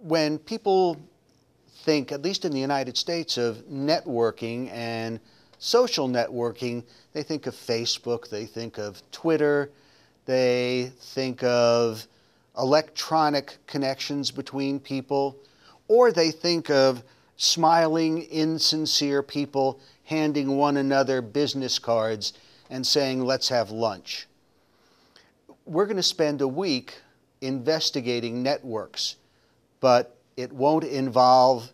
When people think, at least in the United States, of networking and social networking, they think of Facebook, they think of Twitter, they think of electronic connections between people, or they think of smiling, insincere people handing one another business cards and saying, let's have lunch. We're going to spend a week investigating networks, but it won't involve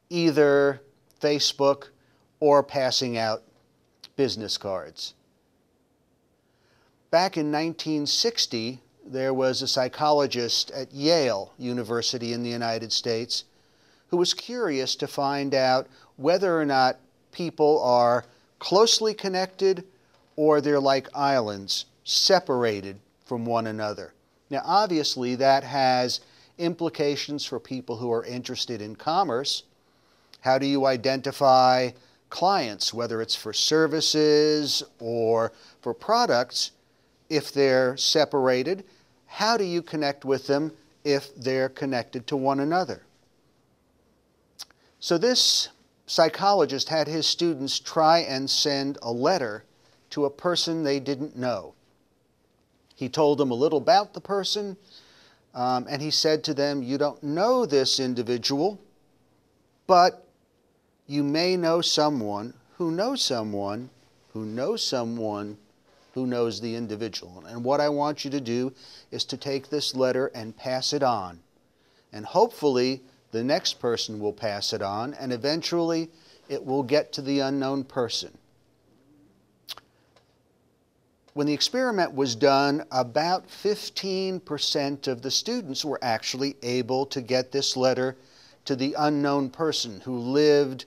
either Facebook or passing out business cards. Back in 1960, there was a psychologist at Yale University in the United States who was curious to find out whether or not people are closely connected or they're like islands, separated from one another. Now, obviously, that has implications for people who are interested in commerce. How do you identify clients, whether it's for services or for products, if they're separated? How do you connect with them if they're connected to one another? So this psychologist had his students try and send a letter to a person they didn't know. He told them a little about the person, and he said to them, you don't know this individual, but you may know someone who knows someone who knows someone who knows the individual. And what I want you to do is to take this letter and pass it on. And hopefully the next person will pass it on, and eventually it will get to the unknown person. When the experiment was done, about 15% of the students were actually able to get this letter to the unknown person who lived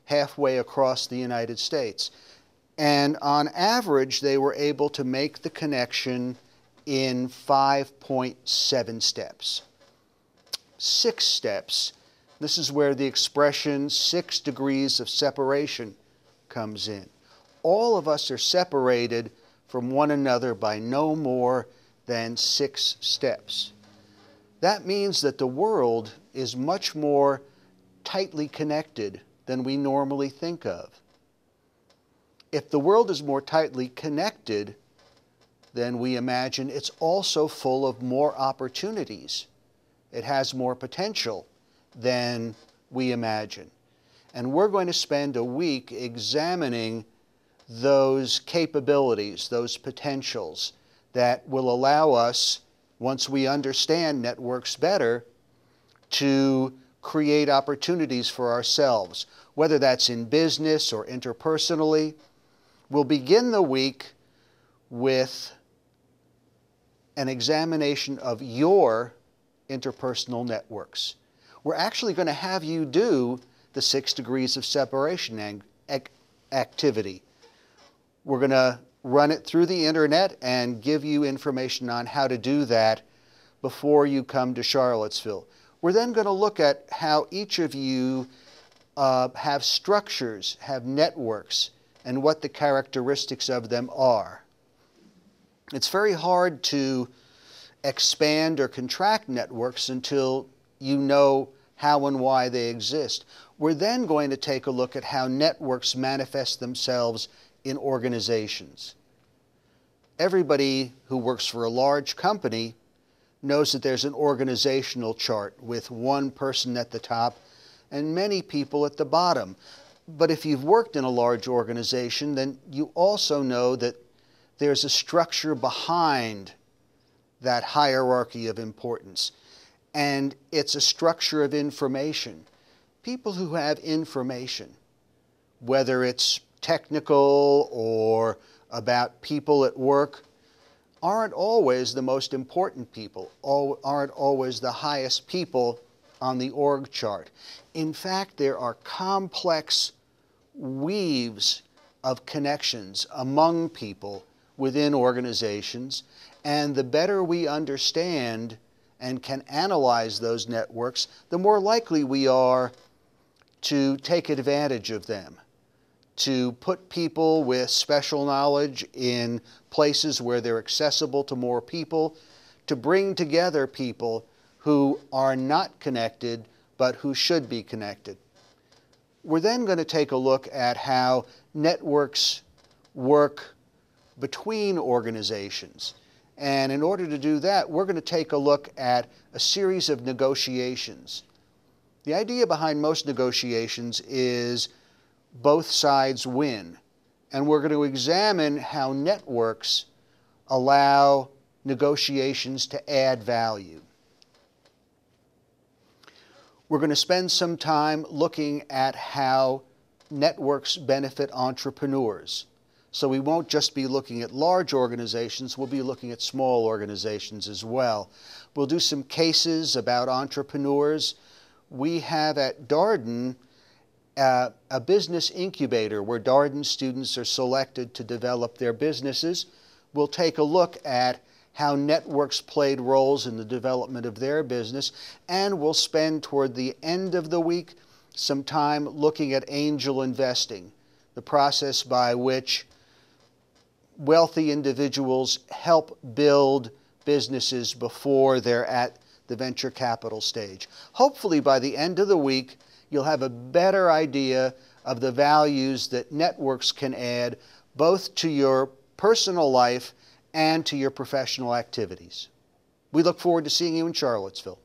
halfway across the United States. And on average, they were able to make the connection in 5.7 steps. 6 steps. This is where the expression 6 degrees of separation comes in. All of us are separated from one another by no more than 6 steps. That means that the world is much more tightly connected than we normally think of. If the world is more tightly connected than we imagine, it's also full of more opportunities. It has more potential than we imagine. And we're going to spend a week examining those capabilities, those potentials that will allow us, once we understand networks better, to create opportunities for ourselves, whether that's in business or interpersonally. We'll begin the week with an examination of your interpersonal networks. We're actually going to have you do the 6 degrees of separation activity. We're going to run it through the internet and give you information on how to do that before you come to Charlottesville. We're then going to look at how each of you have structures, have networks, and what the characteristics of them are. It's very hard to expand or contract networks until you know how and why they exist. We're then going to take a look at how networks manifest themselves in organizations. Everybody who works for a large company knows that there's an organizational chart with one person at the top and many people at the bottom. But if you've worked in a large organization, then you also know that there's a structure behind that hierarchy of importance. And it's a structure of information. People who have information, whether it's technical or about people at work, aren't always the most important people, aren't always the highest people on the org chart. In fact, there are complex weaves of connections among people within organizations, and the better we understand and can analyze those networks, the more likely we are to take advantage of them, to put people with special knowledge in places where they're accessible to more people, to bring together people who are not connected but who should be connected. We're then going to take a look at how networks work between organizations. And in order to do that, we're going to take a look at a series of negotiations. The idea behind most negotiations is both sides win. And we're going to examine how networks allow negotiations to add value. We're going to spend some time looking at how networks benefit entrepreneurs. So we won't just be looking at large organizations, we'll be looking at small organizations as well. We'll do some cases about entrepreneurs. We have at Darden a business incubator where Darden students are selected to develop their businesses. We'll take a look at how networks played roles in the development of their business, and we'll spend toward the end of the week some time looking at angel investing, the process by which wealthy individuals help build businesses before they're at the venture capital stage. Hopefully by the end of the week, you'll have a better idea of the values that networks can add both to your personal life and to your professional activities. We look forward to seeing you in Charlottesville.